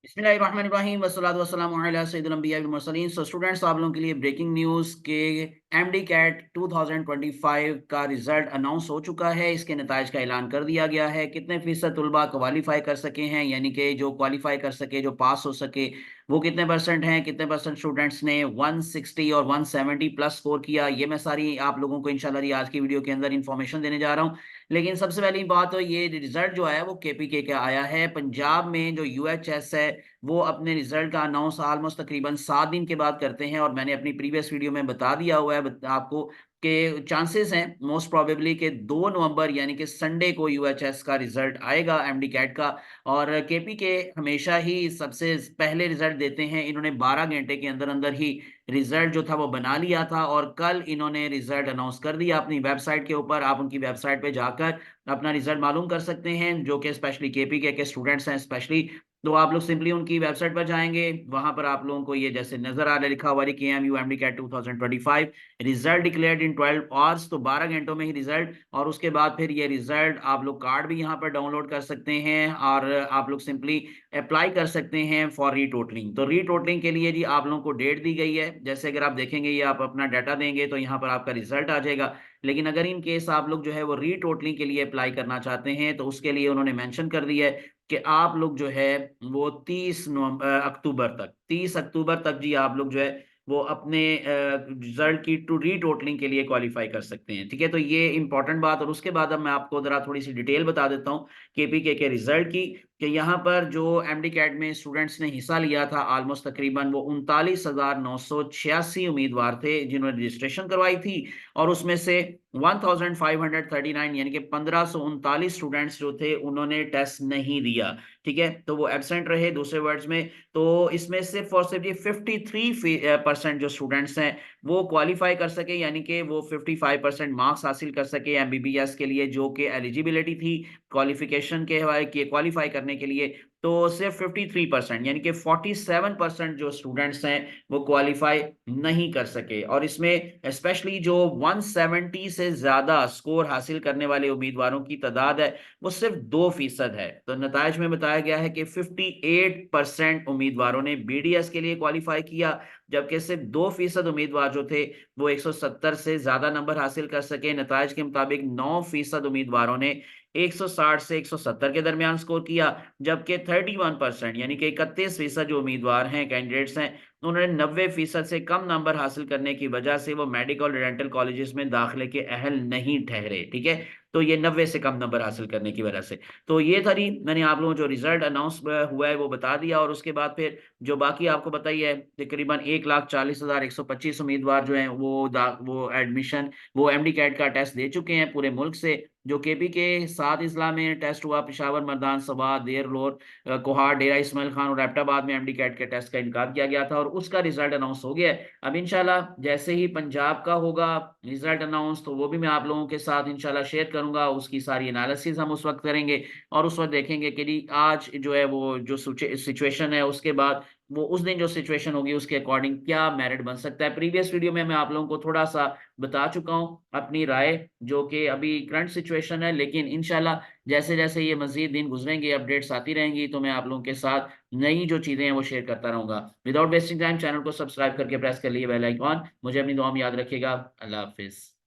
बिस्मिल्लाहिर्रहमानिर्रहीम वस्सलातु वस्सलामु अला सय्यिदिल अंबिया वल मुरसलीन। सो स्टूडेंट्स, आप लोगों के लिए ब्रेकिंग न्यूज़ के एमडी कैट 2025 का रिजल्ट अनाउंस हो चुका है। इसके नताइज का ऐलान कर दिया गया है। कितने फीसद तलबा क्वालिफाई कर सके हैं, यानी कि जो क्वालिफाई कर सके, जो पास हो सके, वो कितने परसेंट हैं, कितने परसेंट स्टूडेंट्स ने 160 और 170 प्लस स्कोर किया, ये मैं सारी आप लोगों को इंशाल्लाह आज की वीडियो के अंदर इंफॉर्मेशन देने जा रहा हूँ। लेकिन सबसे पहली बात तो ये रिजल्ट जो आया वो केपीके का आया है। पंजाब में जो यूएचएस है वो अपने रिजल्ट का अनाउंस ऑलमोस्ट तकरीबन 7 दिन के बाद करते हैं, और मैंने अपनी प्रीवियस वीडियो में बता दिया हुआ है आपको कि चांसेस हैं मोस्ट प्रोबेबली कि 2 नवंबर यानी कि संडे को यूएचएस का रिजल्ट आएगा एमडी कैट का। और केपीके हमेशा ही सबसे पहले रिजल्ट देते हैं। इन्होंने 12 घंटे के अंदर अंदर ही रिजल्ट जो था वो बना लिया था, और कल इन्होंने रिजल्ट अनाउंस कर दिया अपनी वेबसाइट के ऊपर। आप उनकी वेबसाइट पे जाकर अपना रिजल्ट मालूम कर सकते हैं, जो कि स्पेशली केपीके के स्टूडेंट्स हैं स्पेशली। तो आप लोग सिंपली उनकी वेबसाइट पर जाएंगे, वहां पर आप लोगों को ये जैसे नजर आ रहा है लिखा हुआ है कि M U M D CAT 2025 result declared in 12 hours, तो 12 घंटों में ही रिजल्ट। और उसके बाद फिर ये रिजल्ट आप लोग कार्ड भी यहाँ पर डाउनलोड कर सकते हैं, और आप लोग सिंपली अप्लाई कर सकते हैं फॉर रीटोटलिंग। तो रीटोटलिंग के लिए जी आप लोगों को डेट दी गई है। जैसे अगर आप देखेंगे, ये आप अपना डाटा देंगे तो यहाँ पर आपका रिजल्ट आ जाएगा। लेकिन अगर इन केस आप लोग जो है वो रीटोटलिंग के लिए अप्लाई करना चाहते हैं, तो उसके लिए उन्होंने मेंशन कर दिया है कि आप लोग जो है वो 30 अक्टूबर तक जी आप लोग जो है वो अपने रिजल्ट की टू रीटोटलिंग के लिए क्वालिफाई कर सकते हैं। ठीक है, तो ये इंपॉर्टेंट बात। और उसके बाद अब मैं आपको जरा थोड़ी सी डिटेल बता देता हूँ केपीके के रिजल्ट की, कि यहाँ पर जो एमडी कैट में स्टूडेंट्स ने हिस्सा लिया था ऑलमोस्ट तकरीबन वो 39,986 उम्मीदवार थे जिन्होंने रजिस्ट्रेशन करवाई थी। और उसमें से 1539 यानी कि 1539 स्टूडेंट्स जो थे उन्होंने टेस्ट नहीं दिया। ठीक है, तो वो एब्सेंट रहे दूसरे वर्ड्स में। तो इसमें सिर्फ और सिर्फ ये 53% जो स्टूडेंट्स हैं वो क्वालिफाई कर सके, यानी कि वो 55% मार्क्स हासिल कर सके एमबीबीएस के लिए, जो कि एलिजिबिलिटी थी क्वालिफिकेशन के हवाले के क्वालिफाई करने के लिए। तो सिर्फ 53% यानी कि 47% जो स्टूडेंट्स हैं वो क्वालिफाई नहीं कर सके। और इसमें स्पेशली जो 170 से ज्यादा स्कोर हासिल करने वाले उम्मीदवारों की तादाद है वो सिर्फ 2% है। तो नतायज में बताया गया है कि 58% उम्मीदवारों ने बीडीएस के लिए क्वालिफाई किया, जबकि सिर्फ 2% उम्मीदवार जो थे वो 170 से ज्यादा नंबर हासिल कर सके। नतायज के मुताबिक 9% उम्मीदवारों ने 160 से 170 के दरमियान स्कोर किया, जबकि 31% यानी कि 31% जो उम्मीदवार हैं, कैंडिडेट्स हैं, उन्होंने 90% से कम नंबर हासिल करने की वजह से वो मेडिकल डेंटल कॉलेजेस में दाखिले के अहल नहीं ठहरे। ठीक है, तो ये 90 से कम नंबर हासिल करने की वजह से। तो ये था जी, मैंने आप लोगों को जो रिजल्ट अनाउंस हुआ है वो बता दिया। और उसके बाद फिर जो बाकी आपको बताइए, तकरीबन 1,40,125 उम्मीदवार जो हैं वो एडमिशन वो एमडी कैट का टेस्ट दे चुके हैं पूरे मुल्क से। जो केपी के 7 अजला में टेस्ट हुआ, पेशावर, मर्दान, सवा, देर लोर, कोहार, डेरा इस्माइल खान और एबटाबाद में एमडी कैट के टेस्ट का इनकार किया गया था, और उसका रिजल्ट अनाउंस हो गया है। अब इंशाल्लाह जैसे ही पंजाब का होगा रिजल्ट अनाउंस, तो वो भी मैं आप लोगों के साथ इंशाल्लाह शेयर करूंगा। उसकी सारी एनालिसिस हम उस वक्त करेंगे, और उस वक्त देखेंगे कि आज जो है वो जो सिचुएशन है, उसके बाद वो उस दिन जो सिचुएशन होगी उसके अकॉर्डिंग क्या मेरिट बन सकता है। प्रीवियस वीडियो में मैं आप लोगों को थोड़ा सा बता चुका हूँ अपनी राय, जो कि अभी करंट सिचुएशन है। लेकिन इंशाल्लाह जैसे जैसे ये मजीद दिन गुजरेंगे, अपडेट्स आती रहेंगी, तो मैं आप लोगों के साथ नई जो चीजें हैं वो शेयर करता रहूंगा। विदाउट वेस्टिंग टाइम चैनल को सब्सक्राइब करके प्रेस कर लिए बेल आइकॉन। मुझे अपनी दुआ में याद रखिएगा। अल्लाह हाफिज।